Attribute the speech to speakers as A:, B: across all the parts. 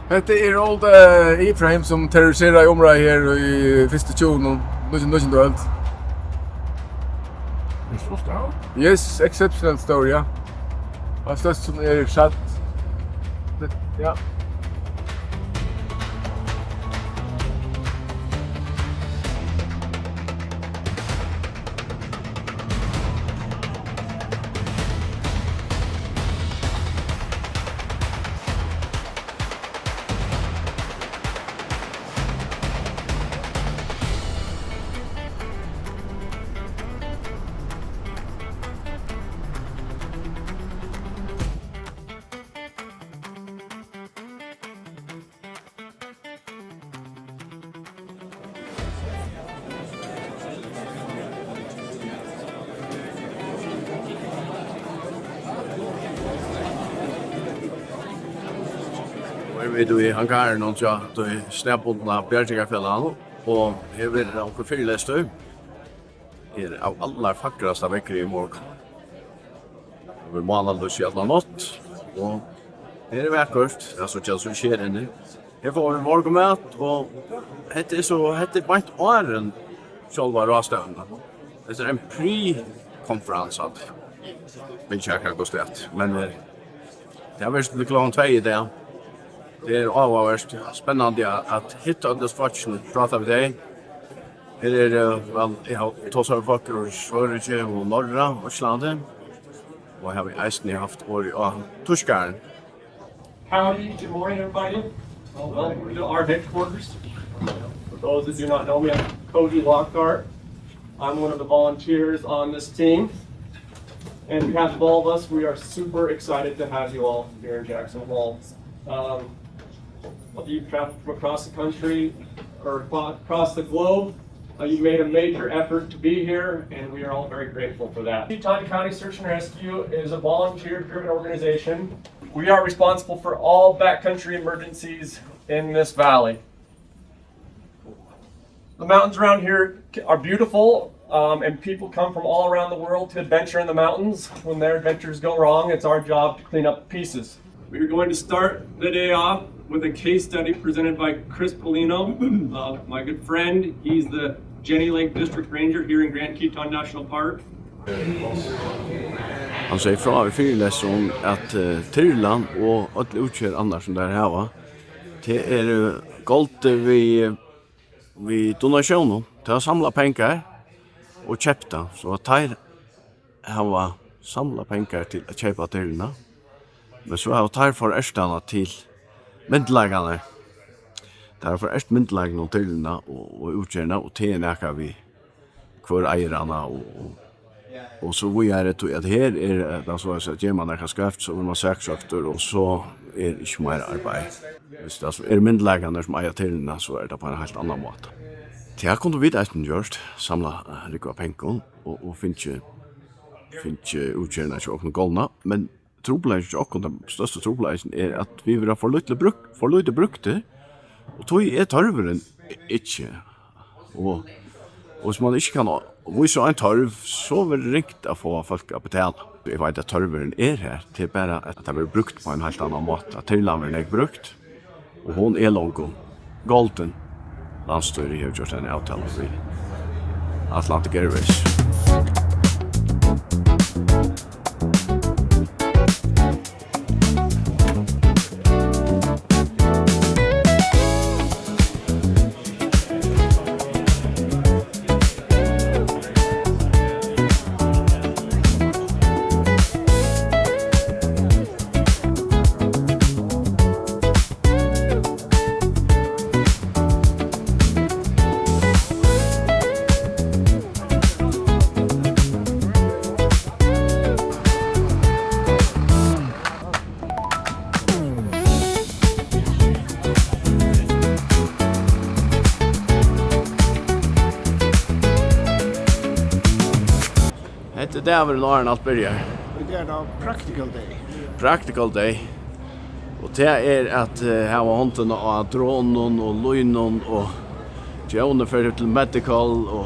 A: Det är old E-frame som terroriserar området här i första 20 1900-talet.
B: Det är så stort.
A: Yes, exceptional story, ja. Och störst som är satt. Ja.
B: Vi är i hangaren och så då är snäppbundna bjärgingarfällan och här blir det också fyllestöv. Är av alla vackraste veckor i morgon. Vi målar då så jävla något och här är vackert. Alltså just så sker det nu. Här får vi morgonmat och det är bara ett åren själva råstövnen. Det är en pre-konferens att vi checkar kostat men det har varit lite långt väg där. Det är avvärst spännande att hitta det svartsen prata med dig. Här är väl jag har tagit folk ur Sverige och norra Ryssland. Och har vi eisen haft år i Tuskaren.
C: Howdy, good morning everybody. Welcome to our headquarters. For those that do not know me, I'm Cody Lockhart. I'm one of the volunteers on this team. And on behalf of all of us, we are super excited to have you all here in Jackson Hole. You've traveled from across the country or across the globe. You made a major effort to be here, and we are all very grateful for that. Teton County Search and Rescue is a volunteer-driven organization. We are responsible for all backcountry emergencies in this valley. The mountains around here are beautiful, and people come from all around the world to adventure in the mountains. When their adventures go wrong, it's our job to clean up the pieces. We are going to start the day off with a case study presented by Chris Polino, my good friend. He's the Jenny Lake District Ranger here in Grand Teton National Park.
B: Han säger från i fyrläsaren att Tyrland och alla utkör annars som där här det är galt vi donationer till att samla pengar och köpta så att har samla pengar till att köpa Tyrland. Men så har tar för erstana till myndlagarna. Därför är myndlagarna och Tyrland och utgörna och tenäka vi kvar ägarna och så vi är det att här är det så att ger man några skaft så vill man söksökter och så är det inte mer arbete. Visst alltså är myndlagarna som äger Tyrland så är det på en helt annan måte. Det har kunde vi det gjort samla rikva pengar och finns utgörna och någon galna men trobladsen och den största trobladsen är att vi vill ha för lite brukte och tog är tarveren inte och som man inte kan vi så en tarv så vill det ringt att få folk att betala. Jag vet att tarveren är här till bara att det blir brukt på en helt annan måte. Att Tyrlandveren är brukt och hon är långt golden landstyre har gjort en avtal med Atlantic Airways. Det är väl när allt börjar.
D: Det är då practical day.
B: Practical day. Och det är att ha hundarna och dronen och löjnen och Jonas för till medical och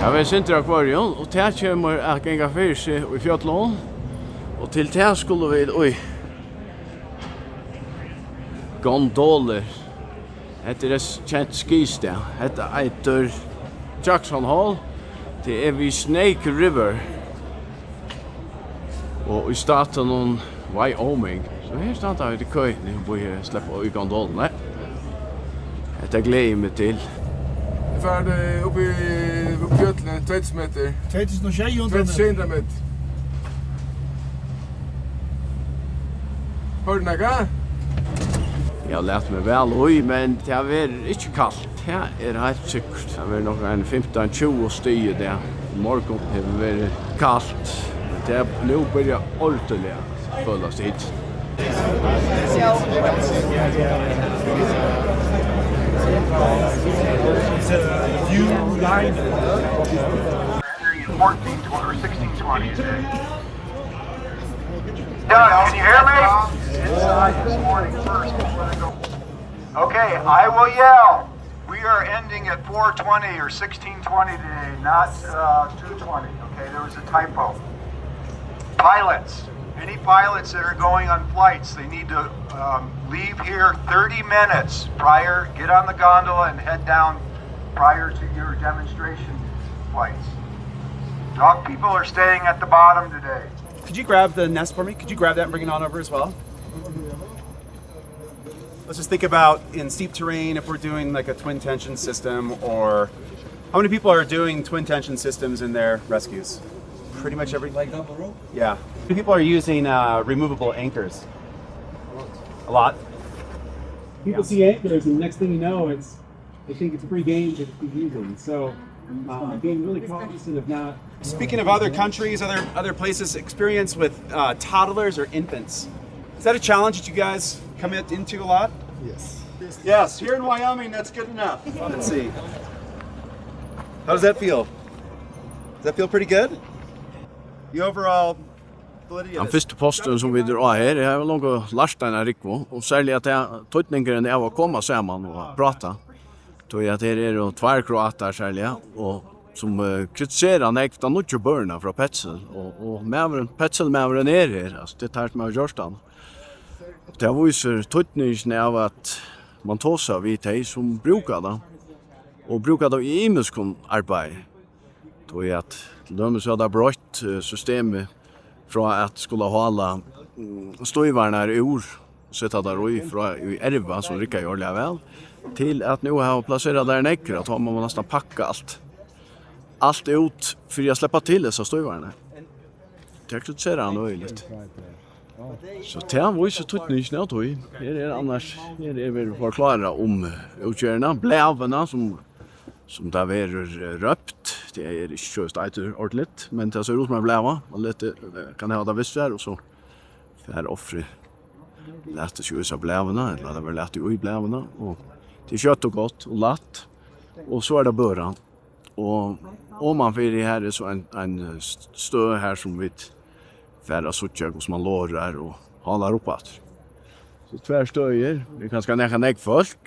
B: jag vet inte akvarium och det kommer att gänga för sig i fjällon och till det skulle vi gondoler. Hetta er kjent skisted. Hetta heter Jackson Hall. Det er vid Snake River. Og i staten om Wyoming. Så her standa vi til køyden og vi slipper i gondolen. Nei. Dette gleder jeg meg til.
A: Så er det oppe i fjøtlen, 20 meter. 2600 meter. Hør du noe?
B: Jeg har lært meg vel oi, men det har vært ikke kaldt. Det er helt sikkert. Det har vært nok en 15-20 stiger der. I morgen har det vært kaldt. Det er nå begynner ordentlig å føles hit.
E: Can you hear me? Inside this morning first before they go. Okay, I will yell. We are ending at 4:20 or 16:20 today, not 2:20. Okay, there was a typo. Pilots, any pilots that are going on flights, they need to leave here 30 minutes prior, get on the gondola and head down prior to your demonstration flights. Dog people are staying at the bottom today.
F: Could you grab the nest for me? Could you grab that and bring it on over as well? Let's just think about in steep terrain if we're doing like a twin tension system, or how many people are doing twin tension systems in their rescues? Pretty much every. Like double rope? Yeah. How many people are using removable anchors? A lot.
G: People see anchors, and the next thing you know, they think it's free game to keep using. So, being really cognizant of not.
F: Speaking of other countries, other places, experience with toddlers or infants. Is that a challenge that you guys come into a lot?
D: Yes.
H: Yes, here in Wyoming, that's good enough.
F: Let's see. How does that feel? Does that feel pretty good? The overall validity
B: Den
F: of this?
B: første posten som vi drar her, jeg har langt lært den her Rikvo, og særlig at jeg tøytningeren er å komme sammen og prate. Tog at her er jo tvær kroater særlig, og som kritiserer nekta noe børna fra Petsel, og Petselmæveren er her, altså det tar med Jørstan. Det viser tøytningen av at man tåser vid de som brukar det, og brukar det i imenskon arbeid. Tog at lømmes hadde brøtt systemet fra at skulle hålla støyvarna i ord, sette der ui fra i erva som rikka gjør det vel, til at nu har plasseret der nekker, at man må nesten pakka allt ut för att släppa till dessa støyvarna. Det kritiserar han öjligt. Så det han var ju så tuttning snart då. Här är annars här är vi förklara om utgörna blävarna som där är röpt. Det är inte så starkt ordentligt, men det ser ut som en bläva. Man lite kan ha det visst där och så för offre lät det ju så blävarna, eller det var lätt i blävarna och det är kött och gott och latt. Och så är det början. Och om man vill det här är så en stö här som vi färra suttja som man lårar och halar upp att. Så tvär stöjer, vi kan ska näka folk.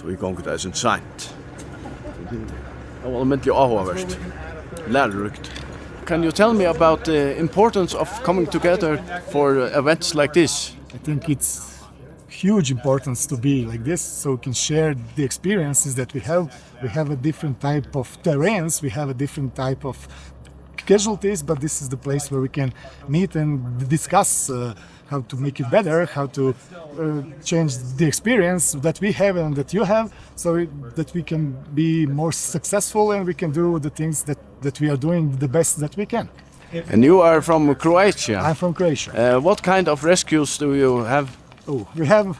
B: Då vi gånger det sen sent. Det var inte avhåverst. Lärrykt. Can you tell me about the importance of coming together for events like this?
D: I think it's huge importance to be like this, so we can share the experiences that we have. We have a different type of terrains, we have a different type of casualties, but this is the place where we can meet and discuss how to make it better, how to change the experience that we have and that you have, so that we can be more successful and we can do the things that we are doing the best that we can.
B: And you are from Croatia.
D: I'm from Croatia.
B: What kind of rescues do you have?
D: Oh, we have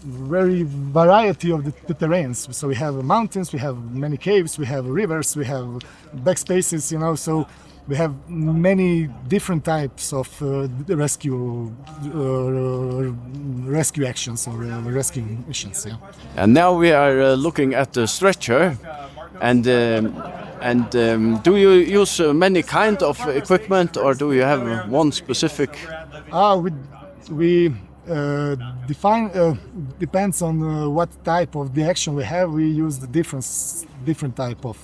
D: very variety of the terrains. So we have mountains, we have many caves, we have rivers, we have backspaces, so we have many different types of rescue actions or rescue missions. Yeah.
B: And now we are looking at the stretcher, and do you use many kind of equipment, or do you have one specific?
D: We depends on what type of the action we have. We use the different type of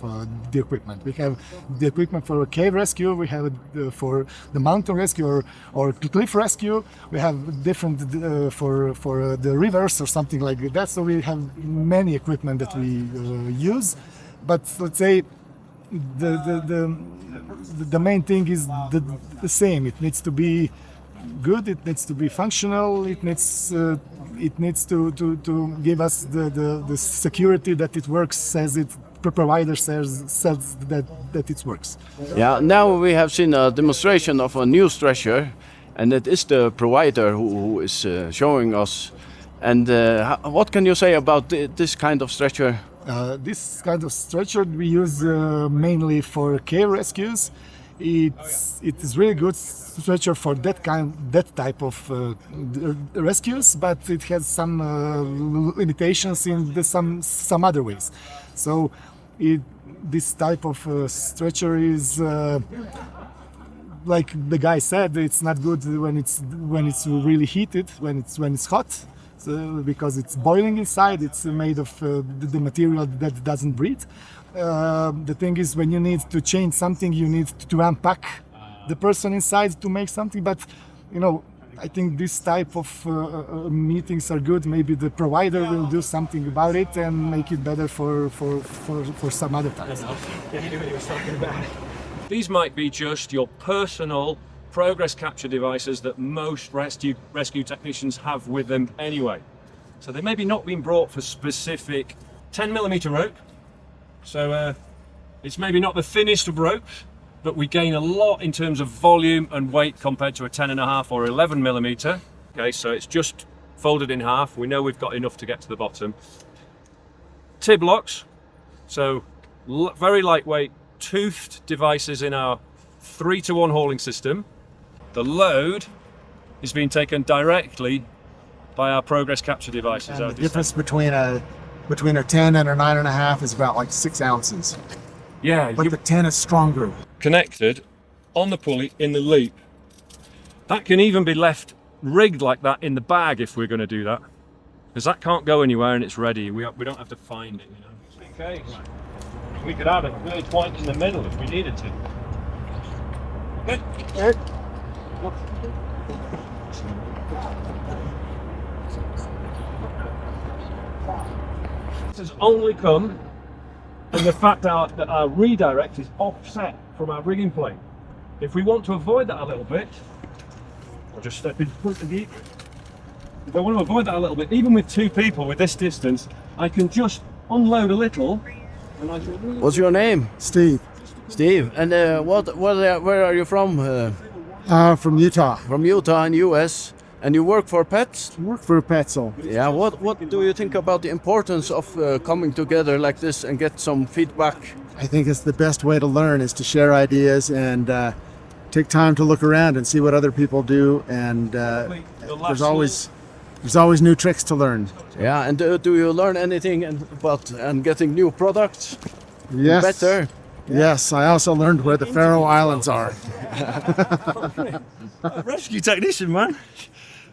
D: the equipment. We have the equipment for a cave rescue. We have for the mountain rescue or cliff rescue. We have different for the rivers or something like that. So we have many equipment that we use. But let's say the main thing is the same. It needs to be good. It needs to be functional. It needs to give us the security that it works as it provider says that it works.
B: Yeah, now we have seen a demonstration of a new stretcher, and it is the provider who is showing us. And what can you say about this kind of stretcher?
D: This kind of stretcher we use mainly for cave rescues. It is really good stretcher for that type of rescues, but it has some limitations in some other ways. So this type of stretcher is like the guy said, it's not good when it's really heated, when it's hot. Because it's boiling inside, it's made of the material that doesn't breathe. The thing is, when you need to change something, you need to unpack the person inside to make something. But I think this type of meetings are good. Maybe the provider will do something about it and make it better for some other times.
C: These might be just your personal progress capture devices that most rescue technicians have with them anyway. So they maybe not been brought for specific 10mm rope. So it's maybe not the thinnest of ropes, but we gain a lot in terms of volume and weight compared to a 10.5 or 11mm. Okay, so it's just folded in half. We know we've got enough to get to the bottom. Tib locks, so very lightweight toothed devices in our 3-to-1 hauling system. The load is being taken directly by our progress capture devices.
I: And the difference between a 10 and a 9.5 is about like 6 ounces.
C: Yeah,
I: but the 10 is stronger.
C: Connected on the pulley in the loop. That can even be left rigged like that in the bag if we're going to do that, because that can't go anywhere and it's ready. We don't have to find it. Okay, we could add a third point in the middle if we needed to. Okay. This has only come from the fact that our redirect is offset from our rigging plane. If we want to avoid that a little bit, I'll just step in front of you. If I want to avoid that a little bit, even with 2 people with this distance, I can just unload a little. And I can...
B: What's your name?
I: Steve.
B: Steve. And where are you from?
I: From Utah.
B: From Utah in US. And you work for pets?
I: Work for Petzel.
B: Yeah. What do you think about the importance of coming together like this and get some feedback?
I: I think it's the best way to learn is to share ideas and take time to look around and see what other people do. And there's always new tricks to learn.
B: Yeah. And do you learn anything about getting new products?
I: Yes.
B: Better.
I: Yes, I also learned where the Faroe Islands are.
C: Rescue technician, man.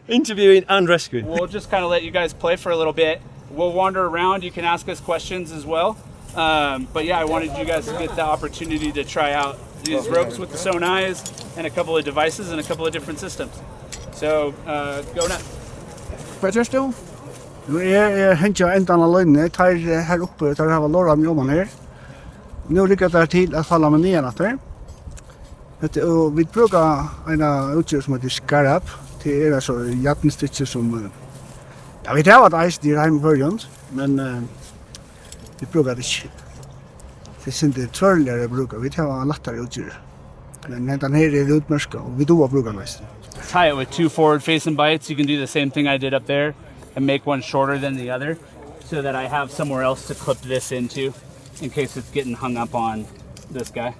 C: Interviewing and rescuing.
J: We'll just kind of let you guys play for a little bit. We'll wander around. You can ask us questions as well. But yeah, I wanted you guys to get the opportunity to try out these ropes with the Sonais and a couple of devices and a couple of different systems. So go now.
B: Petter.
K: Jeg henter enda av løgnene, tar her oppe, tar her låra med jobben her. Nu ligger det til at falla med ned etter. Og vi bruker en utstyr som heter Scarab, til så hjertenstitcher som... Ja, vi tar at eis dyr hjemme i førgen, men vi bruker det ikke. Det er ikke tvørligere bruker, vi tar lettere utstyr. Men den her er utmørska, og vi doer bruker mest.
J: Tie it with 2 forward-facing bites. You can do the same thing I did up there and make one shorter than the other so that I have somewhere else to clip this into in case it's getting hung up on this guy.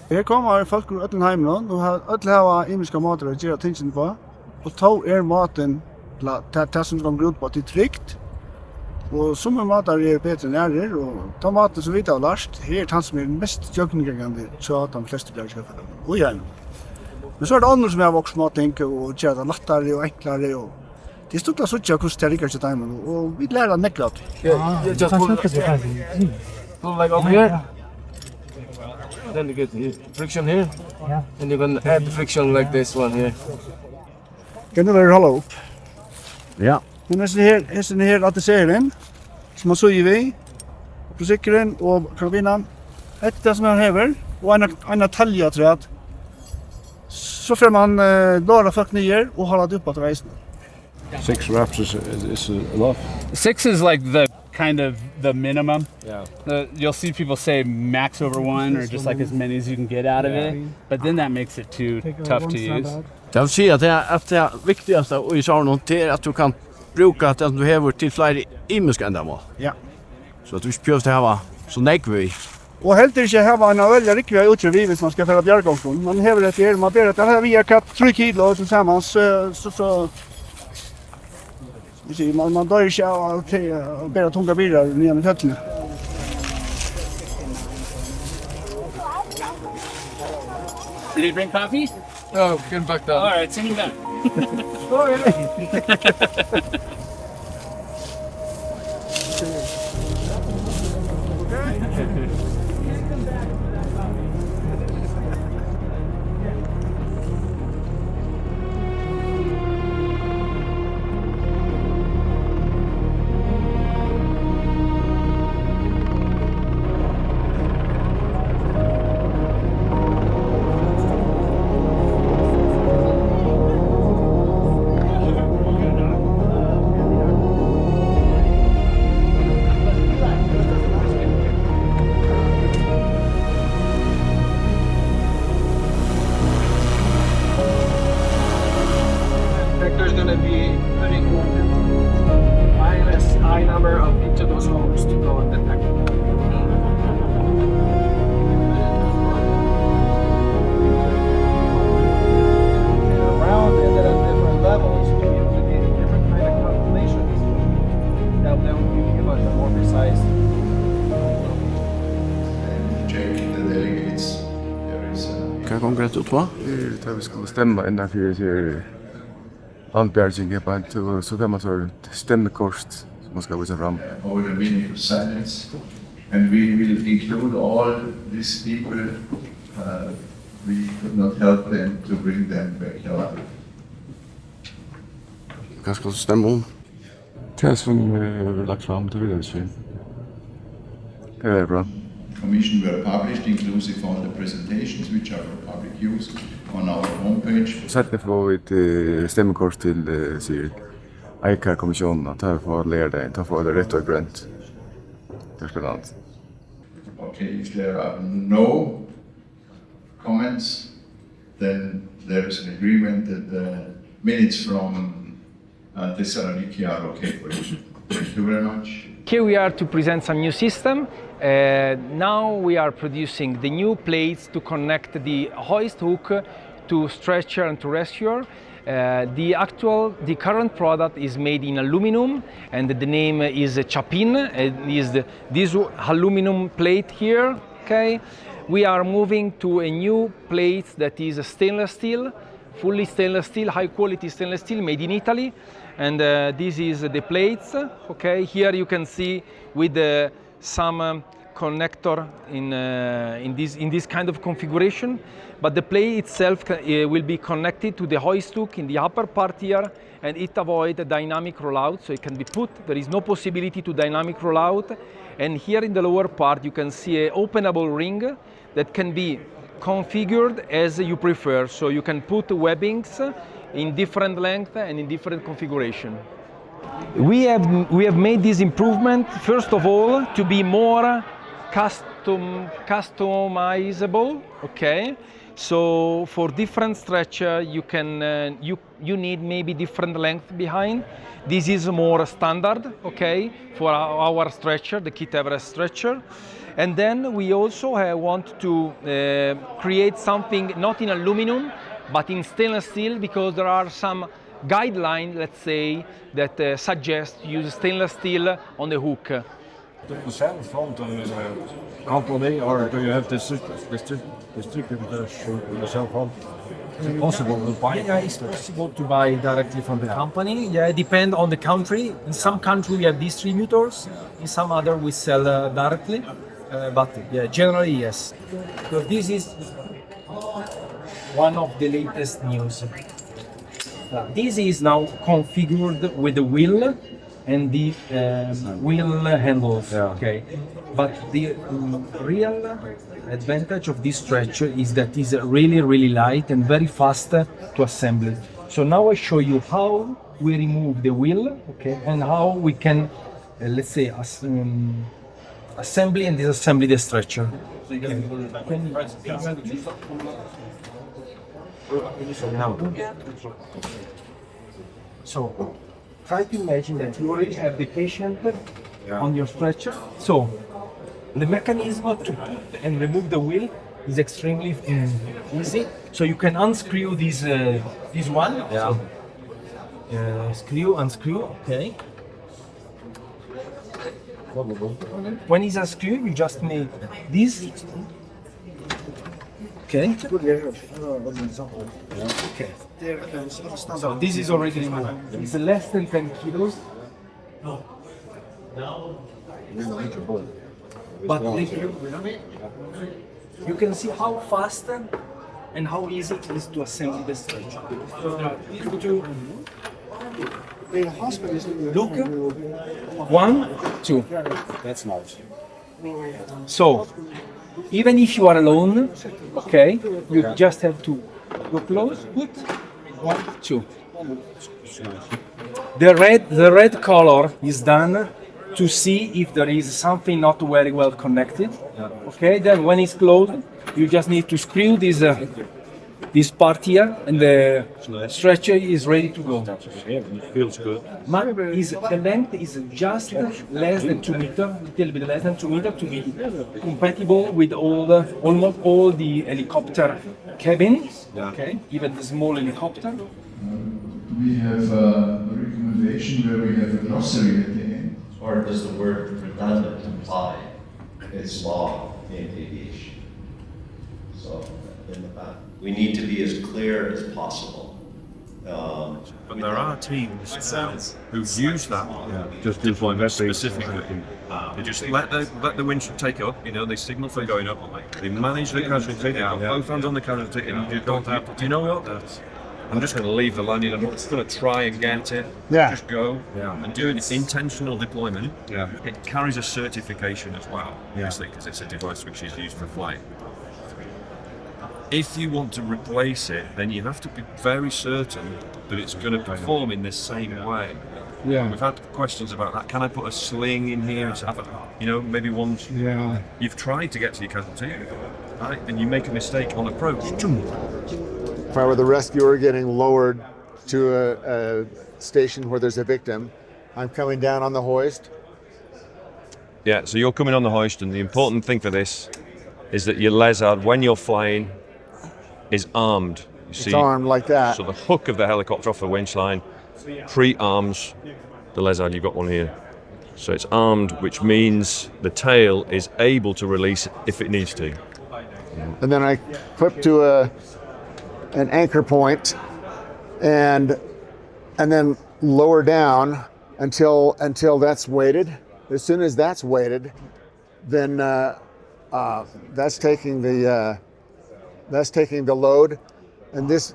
K: Her kommer folk ur öllum heiminum og öll hava ymiska matar að gera tingin på. Og þá maten það som går ut på at det er trygt. Og somme matar betre enn aðrir og þá maten som vi har lært, her er som mest jøgningengande så at de fleste blir kjøpet. Og igjen. Men så det andre som jeg har vokst mating og gjør det lettere og enklere og Det är stort att söka hur det rikker till timen och vi lär oss neklat.
A: Just pull like over here. Then you get the friction here.
G: Yeah.
A: And you can add the friction like this one here.
K: Kan det vara hålla upp?
B: Ja.
K: Men är här att det ser in. Som man så i vi. På cykeln och karbinan. Ett som han häver och en talja tror jag. Så får man dra folk ner och hålla det uppåt reisen.
B: 6 reps is enough.
J: 6 is like the kind of the minimum.
A: Yeah.
J: You'll see people say max over 1 or just like as many as you can get out of it. But then that makes it too tough to use.
B: Jag vill säga att det viktigaste i saunan är att du kan bruka att du har till flera imiska ändamål.
K: Ja.
B: Så att du inte behöver ha så nekvi.
K: Och helt inte ha en väldigt riktig utrymme hvis man ska föra bjärgången. Man häver det här, man ber att det här vi har katt 3 kilo tillsammans så man dör inte av att bära tunga bilar ner i fötterna.
J: Did he bring coffee?
A: No, get back down.
J: All right, send him back.
C: There's going to be putting minus I number of each of those holes to go in the deck. Around and at different levels, we use different kind of calculations that will give us a more precise.
E: Check the delegates. There is
B: Kan konkret ut va?
A: Det vi skulle stämma innanför sig landbjärging på så kan man så stämmekort som man ska visa fram.
E: over a minute of silence, and we will include all these people. We could not help them to bring them back alive.
B: Kanske stämma om.
A: Det som lagt fram till videosyn. Det är bra.
E: Commission were published, inclusive all the presentations which are for public use on our homepage.
A: Sätt får vi ett stämmekort till Syriet. ICAR-kommissionen att här får lära dig, att få det rätt och grönt. Det ska annat.
E: Okay, if there are no comments, then there is an agreement that the minutes from Thessaloniki are okay for you. Thank you very much.
L: Here we are to present some new system. Now we are producing the new plates to connect the hoist hook to stretcher and to rescuer. The current product is made in aluminum, and the name is Chapin. It is this aluminum plate here. Okay, we are moving to a new plate that is stainless steel, fully stainless steel, high quality stainless steel, made in Italy. And this is the plates. Okay, here you can see with some connector in this kind of configuration. But the plate itself will be connected to the hoist hook in the upper part here, and it avoids dynamic rollout, so it can be put. There is no possibility to dynamic rollout. And here in the lower part, you can see an openable ring that can be configured as you prefer. So you can put webbings in different length and in different configuration. We have made this improvement, first of all, to be more customizable. Okay. So for different stretcher, you can you need maybe different length behind. This is more standard, okay, for our stretcher, the Kit Everest stretcher. And then we also want to create something not in aluminum, but in stainless steel, because there are some guidelines, let's say, that suggest use stainless steel on the hook.
M: Do you sell front and company, or do you have the restricted yourself on?
L: possible to buy? Yeah, it's possible to buy directly from the company. Yeah, it depends on the country. In some country we have distributors. In some other we sell directly. But yeah, generally yes. So this is one of the latest news. This is now configured with the wheel and the wheel handles. Yeah. Okay, but the real advantage of this stretcher is that it's really light and very fast to assemble. So now I show you how we remove the wheel, okay, and how we can, let's say, assembly and disassembly the stretcher. So, try to imagine that you already have the patient on your stretcher. So, the mechanism to put and remove the wheel is extremely easy. So you can unscrew this one. Yeah. So, screw, unscrew. Okay. When it's unscrewed, you just need this. Okay. Okay. So this is already removed. It's less than 10 kilos. But you can see how fast and how easy it is to assemble the stretcher. Look, 1, 2.
F: That's nice.
L: So, even if you are alone, okay, you just have to go close, put 1, 2. The red color is done to see if there is something not very well connected. Okay, then when it's closed, you just need to screw this part here, and the stretcher is ready to go.
M: Feels good.
L: The length is just less than 2 meters, a little bit less than 2 meters to be compatible with almost all the helicopter cabins. Okay, even the small helicopter.
N: We have a recommendation where we have a glossary at the end.
O: Or does the word redundant imply it's law in aviation? So we need to be as clear as possible.
M: But there are teams who use that just deployment specifically. They just let the winch take up, they signal for going up, they manage the casualty, they have both hands on the casualty, and you don't have to, you know what? I'm just going to leave the landing, I'm just going to try and get it, just go, and do an intentional deployment. It carries a certification as well, obviously, because it's a device which is used for flight. If you want to replace it, then you have to be very certain that it's going to perform in the same way. We've had questions about that. Can I put a sling in here and have maybe once you've tried to get to your casualty, right, and you make a mistake on approach.
I: If I were the rescuer getting lowered to a station where there's a victim, I'm coming down on the hoist.
M: Yeah, so you're coming on the hoist, and the important thing for this is that your lezard, when you're flying, is armed.
I: It's armed like that.
M: So the hook of the helicopter off the winch line pre-arms the lezard. You've got one here. So it's armed, which means the tail is able to release if it needs to.
I: And then I clip to an anchor point and then lower down until that's weighted. As soon as that's weighted, then that's taking the load, and this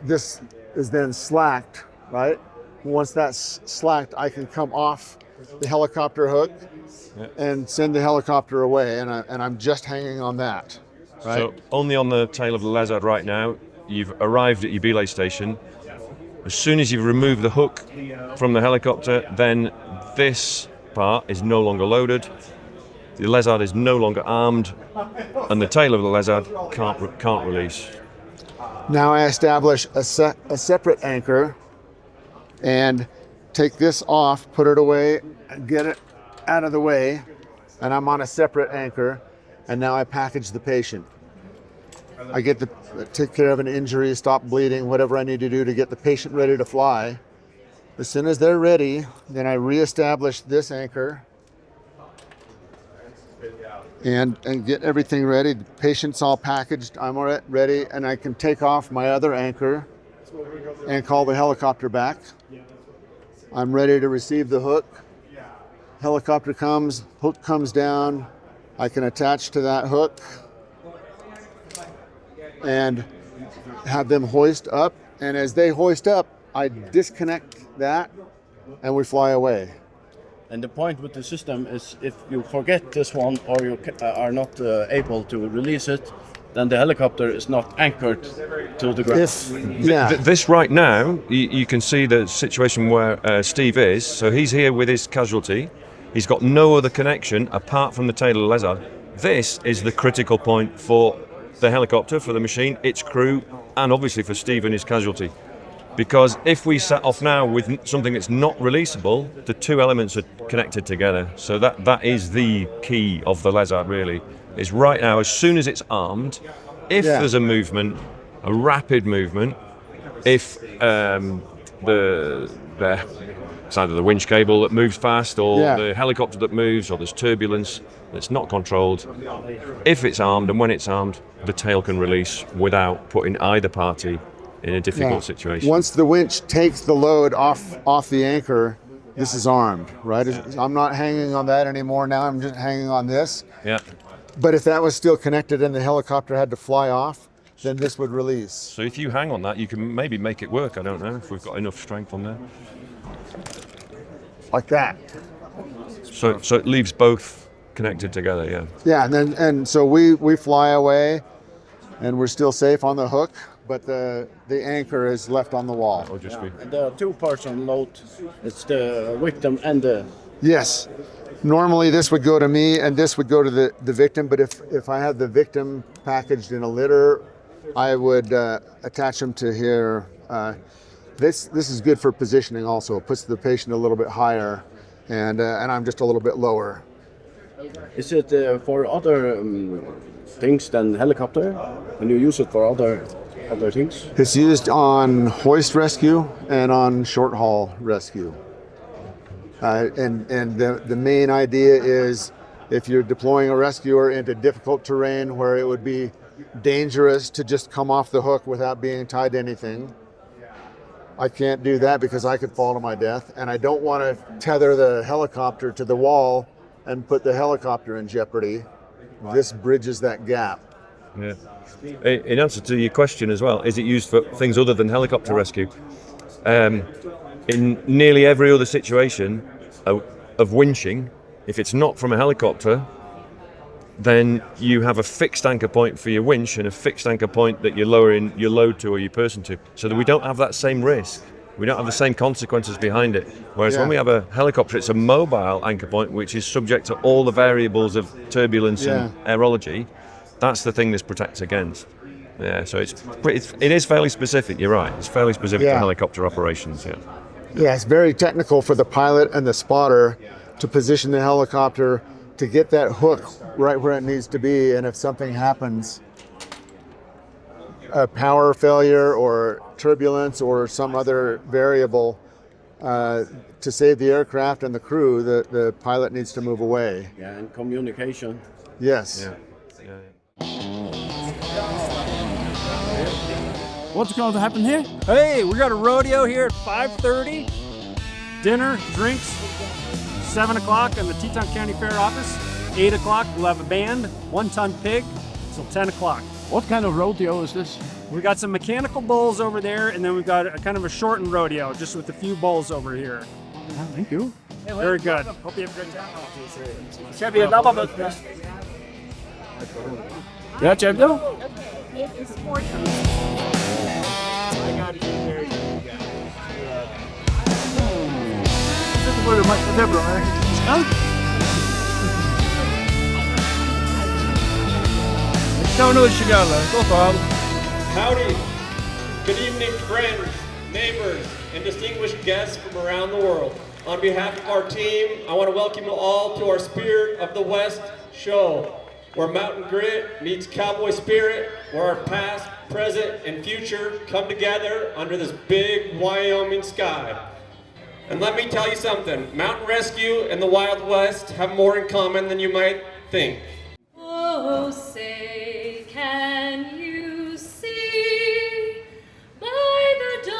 I: is then slacked, right? Once that's slacked, I can come off the helicopter hook and send the helicopter away, and I'm just hanging on that, right?
M: So only on the tail of the lezard right now. You've arrived at your belay station. As soon as you've removed the hook from the helicopter, then this part is no longer loaded. The lezard is no longer armed, and the tail of the lezard can't release.
I: Now I establish a separate anchor and take this off, put it away, get it out of the way, and I'm on a separate anchor, and now I package the patient. I get to take care of an injury, stop bleeding, whatever I need to do to get the patient ready to fly. As soon as they're ready, then I reestablish this anchor and get everything ready. The patient's all packaged, I'm all ready, and I can take off my other anchor and call the helicopter back. I'm ready to receive the hook. Helicopter comes, hook comes down. I can attach to that hook and have them hoist up. And as they hoist up, I disconnect that and we fly away.
P: And the point with the system is if you forget this one or you are not able to release it, then the helicopter is not anchored to the ground.
M: This right now, you can see the situation where Steve is. So he's here with his casualty. He's got no other connection apart from the tail of the lizard. This is the critical point for the helicopter, for the machine, its crew, and obviously for Steve and his casualty. Because if we set off now with something that's not releasable, the two elements are connected together. So that is the key of the lizard, really. Is right now, as soon as it's armed, if there's a movement, a rapid movement, if it's either the winch cable that moves fast or the helicopter that moves or there's turbulence that's not controlled, if it's armed and when it's armed, the tail can release without putting either party in a difficult situation.
I: Once the winch takes the load off the anchor, this is armed, right? I'm not hanging on that anymore. Now I'm just hanging on this.
M: Yeah.
I: But if that was still connected and the helicopter had to fly off, then this would release.
M: So if you hang on that, you can maybe make it work. I don't know if we've got enough strength on there.
I: Like that.
M: So it leaves both connected together, yeah.
I: Yeah, and so we fly away, and we're still safe on the hook, but the anchor is left on the wall.
M: Or just
P: And there are two parts on load. It's the victim and the...
I: Yes. Normally this would go to me and this would go to the victim, but if I had the victim packaged in a litter, I would attach them to here. This is good for positioning also. It puts the patient a little bit higher and I'm just a little bit lower.
P: Is it for other things than helicopter? Can you use it for other things?
I: It's used on hoist rescue and on short haul rescue. And the main idea is if you're deploying a rescuer into difficult terrain where it would be dangerous to just come off the hook without being tied to anything. I can't do that because I could fall to my death, and I don't want to tether the helicopter to the wall and put the helicopter in jeopardy. This bridges that gap.
M: Yeah. In answer to your question as well, is it used for things other than helicopter rescue? In nearly every other situation of winching, if it's not from a helicopter, then you have a fixed anchor point for your winch and a fixed anchor point that you're lowering your load to or your person to, so that we don't have that same risk. We don't have the same consequences behind it. Whereas when we have a helicopter, it's a mobile anchor point which is subject to all the variables of turbulence and aerology. That's the thing this protects against. Yeah, so it is fairly specific. You're right. It's fairly specific to helicopter operations. Yeah.
I: Yeah, it's very technical for the pilot and the spotter to position the helicopter to get that hook right where it needs to be. And if something happens, a power failure or turbulence or some other variable, to save the aircraft and the crew, the pilot needs to move away.
P: Yeah, and communication.
I: Yes.
Q: What's going to happen here? Hey, we got a rodeo here at 5:30. Dinner, drinks, 7 o'clock in the Teton County Fair office. 8 o'clock, we'll have a band, 1-ton pig, till 10 o'clock. What kind of rodeo is this? We got some mechanical bulls over there, and then we've got a kind of a shortened rodeo, just with a few bulls over here. Thank you. Very good. Hope you have a good time.
P: Ska vi labba mot det?
Q: Ja, check it out.
R: Howdy. Good evening, friends, neighbors, and distinguished guests from around the world. On behalf of our team, I want to welcome you all to our Spirit of the West show, where mountain grit meets cowboy spirit, where our past, present, and future come together under this big Wyoming sky. And let me tell you something, mountain rescue and the Wild West have more in common than you might think.
S: Oh, say, can you see by the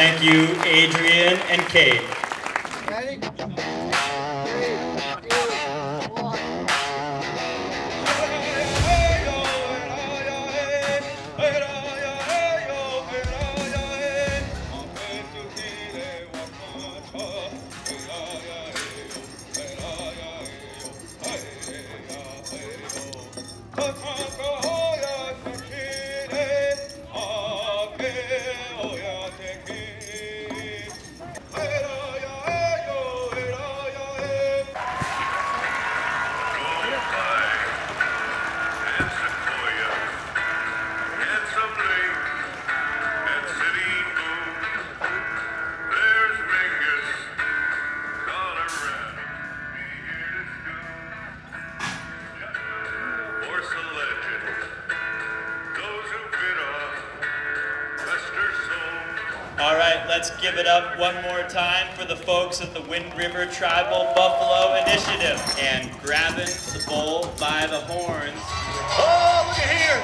R: Thank you, Adrian and Kate. All right, let's give it up one more time for the folks at the Wind River Tribal Buffalo Initiative and grabbing the bull by the horns.
E: Oh, look at here.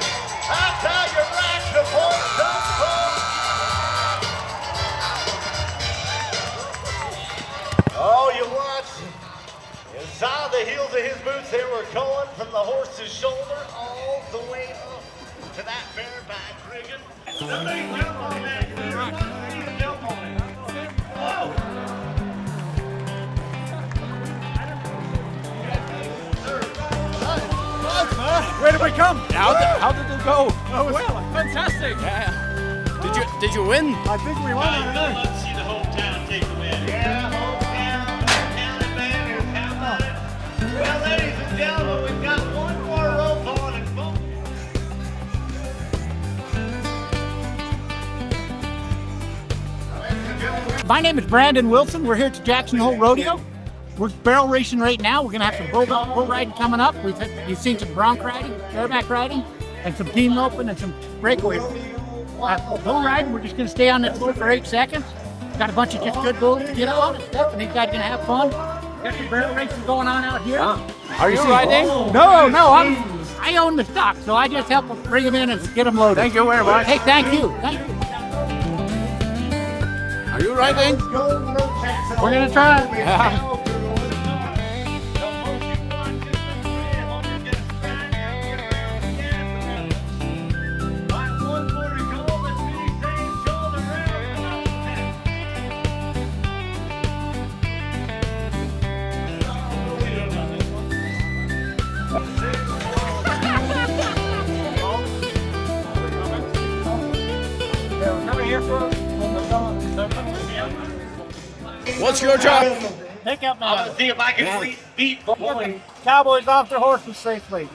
E: That's how you rock the horse up, folks. Oh, you watch. Inside the heels of his boots, they were going from the horse's shoulder all the way up to that bareback rigging. Somebody jump on that. Jump on it. Whoa.
Q: Where did we come?
J: How did it go?
Q: Oh, well, fantastic.
J: Yeah. Did you win?
Q: I think we won.
R: Let's see the hometown take the win.
E: Yeah, hometown advantage. How about it? Well, ladies and gentlemen, we've got one more rope on and boom.
S: My name is Brandon Wilson. We're here at the Jackson Hole Rodeo. We're barrel racing right now. We're gonna have some bull riding coming up. You've seen some bronc riding, bareback riding, and some team roping and some breakaway. Bull riding, we're just gonna stay on that bull for 8 seconds. Got a bunch of just good bulls to get on and stuff, and these guys are gonna have fun. Got some barrel racing going on out here.
J: Are you riding?
S: No, I own the stock, so I just help them bring them in and get them loaded.
J: Thank you very much.
S: Hey, thank you.
J: Are you riding?
S: We're gonna try.
J: Yeah. What's your job?
S: Pick up
E: I'm gonna see if I can beat pulling.
S: Cowboys off their horses safely.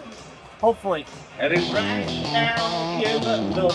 S: Hopefully.
E: Heading right down in the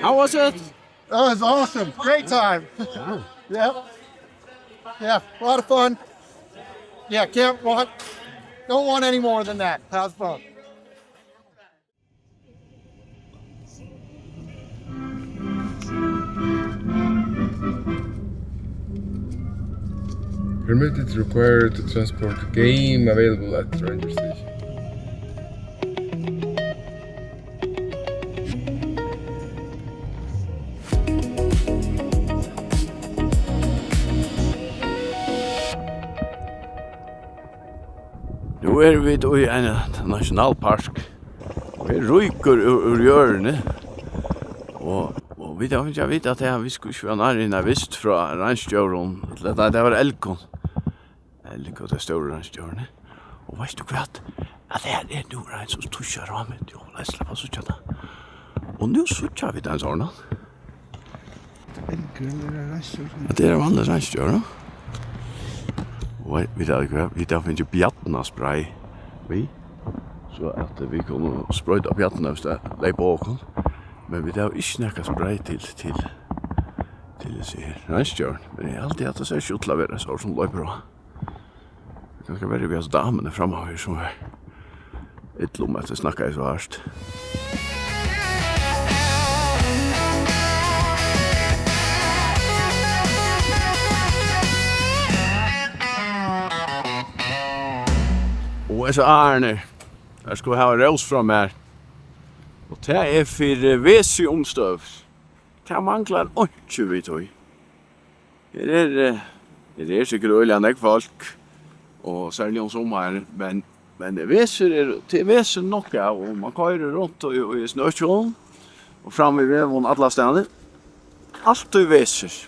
J: How was it?
D: That was awesome. Great time. Yep. Yeah, a lot of fun. Yeah, don't want any more than that. That was fun.
A: Permit is required to transport game available at the ranger station.
B: Nu vi i en nationalpark. Vi ryker ur hjørne. Og vi vet jeg vet at vi skulle ikke være nær visst fra ranstjøren. Det var elkon. Elkon det store ranstjørene. Og vet du hva? At det her nu en som tusjer ramen. Jo, la oss slippe å sutte det. Og nu sutter vi den sånn. Det er vanlig ranstjøren. Og vi tar finnes bjattnaspray vi. Så at vi kunne sprøyde bjattna hvis det er på åken. Men vi tar ikke nekka spray til ranstjøren. Men jeg alltid at det ser ikke ut til å være så som løper bra. Det kan være vi har damene fremover som er et lom at det snakker så hardt. Og så Arne, jeg skulle ha rås fra meg. Og det er for vesi omstøv. Det mangler ikke vi tog. Her er sikkert øyelig enn folk, og særlig om sommeren, men det veser nok av, og man kører rundt i snøkjølen, og fram i veven alle steder. Alt du veser.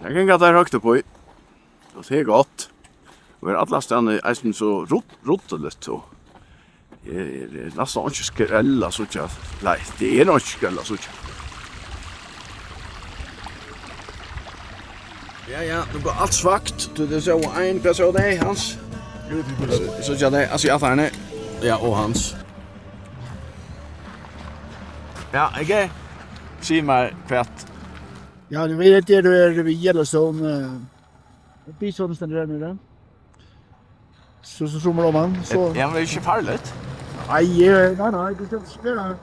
B: Jeg kan ikke ha høyt på, og det er godt. Og alla stedene er så rottelig, og det er nesten ikke skrella, så ikke. Nei, det er ikke skrella, så ikke. Ja, det går alt svagt. Du det så en, hva så det, Hans? Så ikke det, asiaterne. Ja, og Hans. Ja, ikke? Si meg kvart.
K: Ja, du vet det du är vid Yellowstone. Bison ständer där nere. Så zoomar de man. Så.
B: Ja, men det är inte farligt.
K: Nej, det ska spela.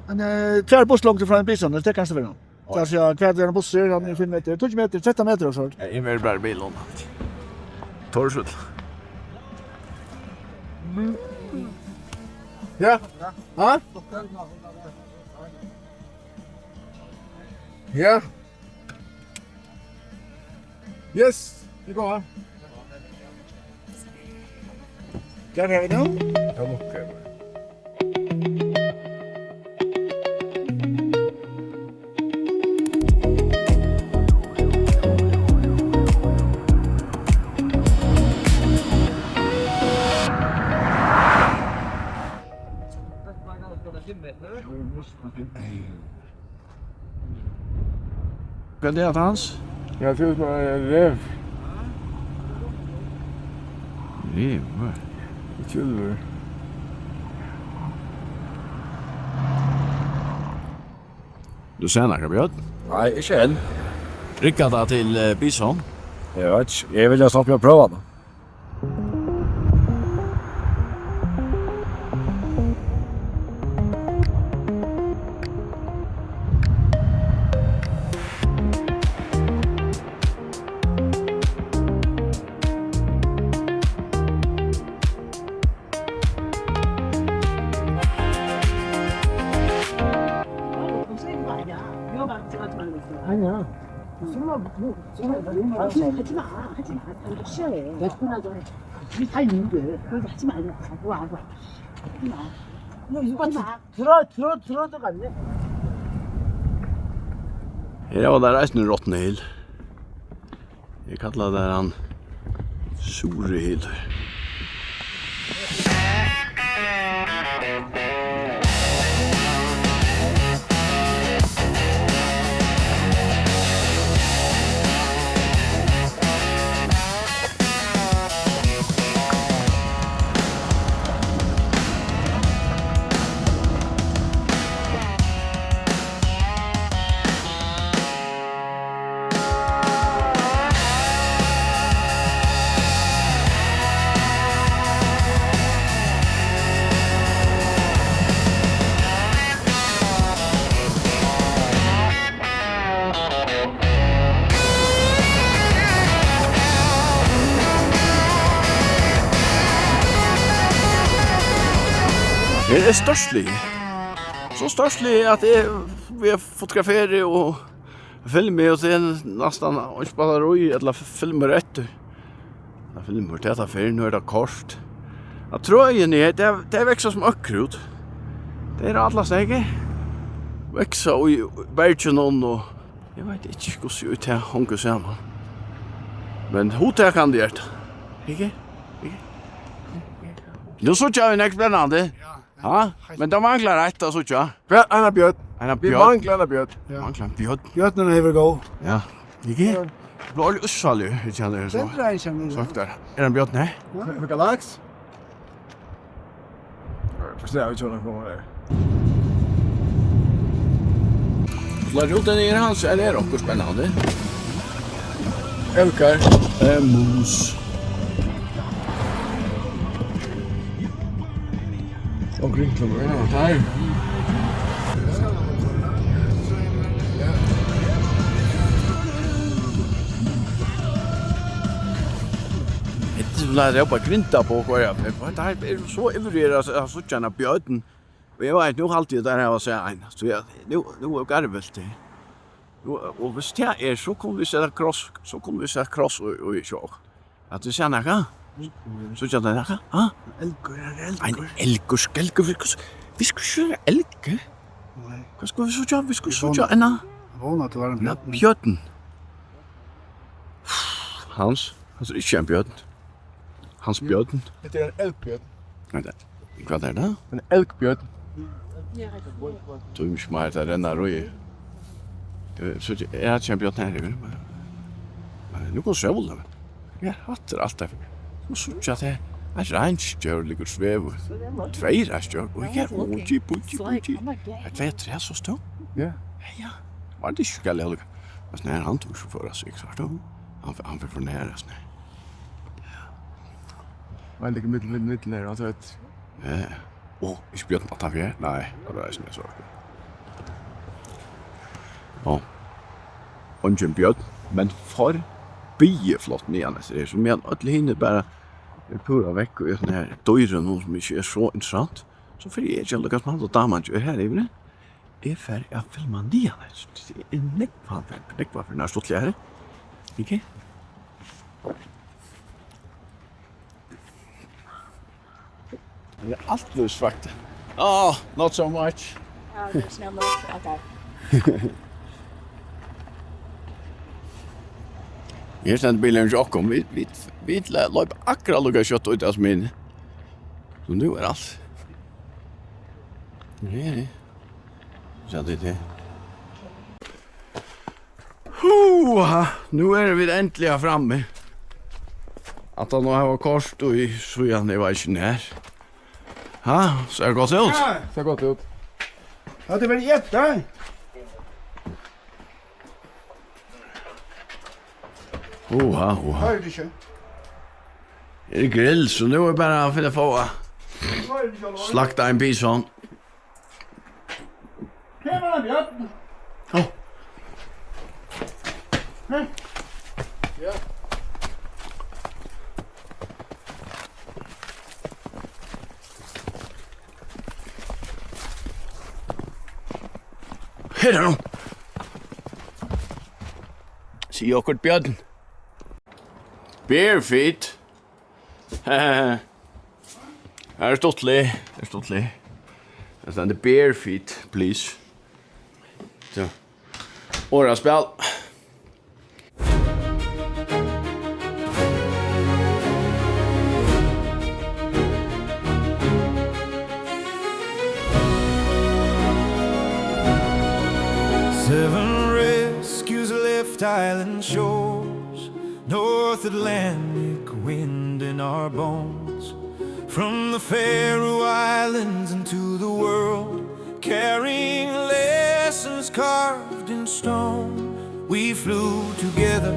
K: En tvär buss långt ifrån bison, det kanske väl. Så alltså jag kväder en buss så han är 5 meter, 20 meter, 13 meter och så.
B: Jag är mer bara bilen. Torsut.
K: Ja. Ja. Ja. Yes, det går. Kan jag nu?
B: Ja, okej. Vad är det Hans?
A: Jag tror det var en rev.
B: Rev?
A: Tjulver.
B: Du ser några björn?
T: Nej, inte än.
B: Rikar det till bison?
T: Jag vet inte. Jag vill ha snart pröva det.
S: 아니야. 하지 마. 싫어해. 내꺼나도 우리 다 있는데. 그래도 하지 말자. 와. 하지 마. 이거 들어가네.
B: Her var det reisende råttende hill. Jeg kallar det han Sure hill. Det är störstlig. Så störstlig att vi har fotograferat och filmer och det är nästan inte bara roj eller filmer rätt. Jag filmar detta för nu är det kort. Jag tror ju ni det växer som ökrut. Det är alla stege. Växa i bergen och jag vet inte hur det ser ut här honka samman. Men hur kan det göra? Ikke? Nu så jag en spännande. Ja, men de manglar ett så jag.
K: Anna Björn.
B: Anna
K: Vi
B: Björn.
K: manglar Anna Björn.
B: Manglar Björn.
K: Björnen är väl gå.
B: Ja. Ikke? Blål ussalu, jag känner det så.
K: Den drar sig.
B: Sagt där. Är den Björn? Nej.
K: För galax.
A: Förstår inte hur det kommer där.
B: Slår ut den i hans är det också spännande. Elkar. Mus. Och grinklar där. Det är bara grinta på vad jag. Det är så ivrig att så tjäna björnen. Vi var inte nog alltid där här och säga en. Så jag nu är garvelt det. Och hvis det är så kommer vi sätta cross och så. Att det sen här. Så jag där här. Ja. Elkur. Vi ska köra elke. Vad ska vi så göra? Vi ska så göra en.
K: Våna att vara en
B: björn. Hans är inte en björn. Hans björn.
K: Det är en elkbjörn.
B: Nej, vad är det?
K: En elkbjörn.
B: Du är inte mer där än röj. Så jag har kämpat här nu. Men nu går solen. Ja, hattar allt där. Så såg jag det. Jag ränstjör ligger sväv. Två ränstjör. Och jag puji. Jag vet det så stå.
A: Ja.
B: Ja. Var det ska jag. Fast när han tog så för sig exakt då. Han för nära snä.
A: Man ligger mitt ner alltså ett.
B: Ja. Åh, jag spjött på tavje. Nej, det är inte så. Ja. Och en björn, men för bieflott nian så det är som men alla hinner bara pura veck och sån här dörren och som inte är så intressant. Så för jag inte lyckas man då damen ju här i det. Är för jag filmar nian så det är näck vad för när stått lära. Okej. Det är allt lusvakt. Oh, not so much.
U: There's no more. Okay.
B: Jag ständer bilen i Jokom. Vi löp akkurat lukka kjøtt ut av min. Så nu är allt. Nej. Så det. Nu är vi äntligen framme. Att han har kort och i sujan det var inte när. Ha, ser gott ut.
K: Ja,
A: ser gott ut.
K: Ja, det var jätte.
B: Hör du inte? Det är grill, så nu är det bara för att få slakta en bison.
K: Här var det björn. Ja.
B: Här är de. Se okkur björn. Bare feet. Här är stottlig. Det ständer bare feet, please. Så. Åra spel.
V: Seven rescues left island shores, North Atlantic wind in our bones. From the Faroe Islands into the world, carrying lessons carved in stone. We flew together,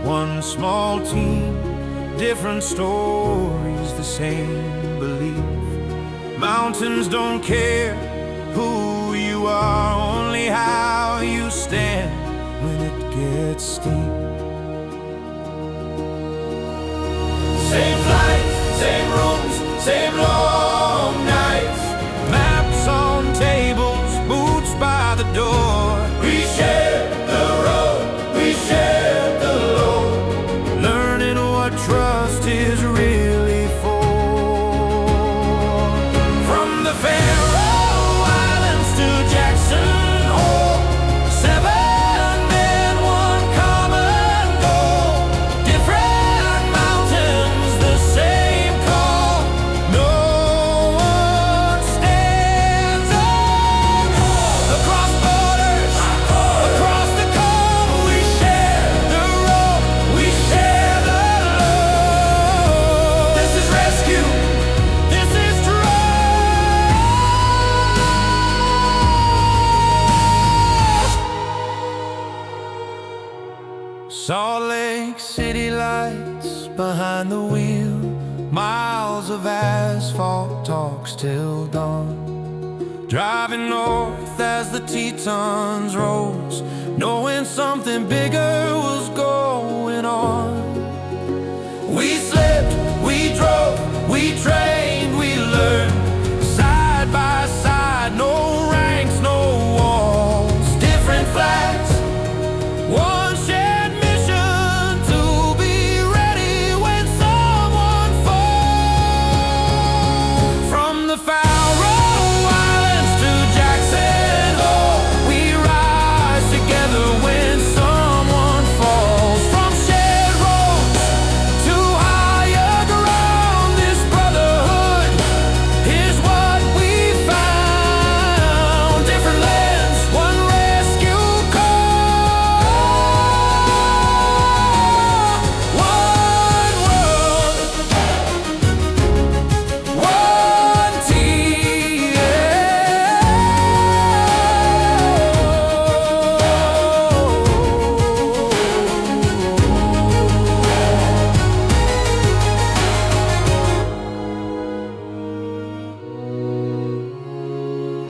V: one small team, different stories, the same belief. Mountains don't care who you are, only how you stand when it gets steep. Same flights, same rooms, same long nights. Maps on tables, boots by the door. We share the road, we share the load. Learning what trust is. Salt Lake City lights behind the wheel, miles of asphalt talks till dawn. Driving north as the Tetons rose, knowing something bigger was going on. We slept, we drove, we trained, we learned.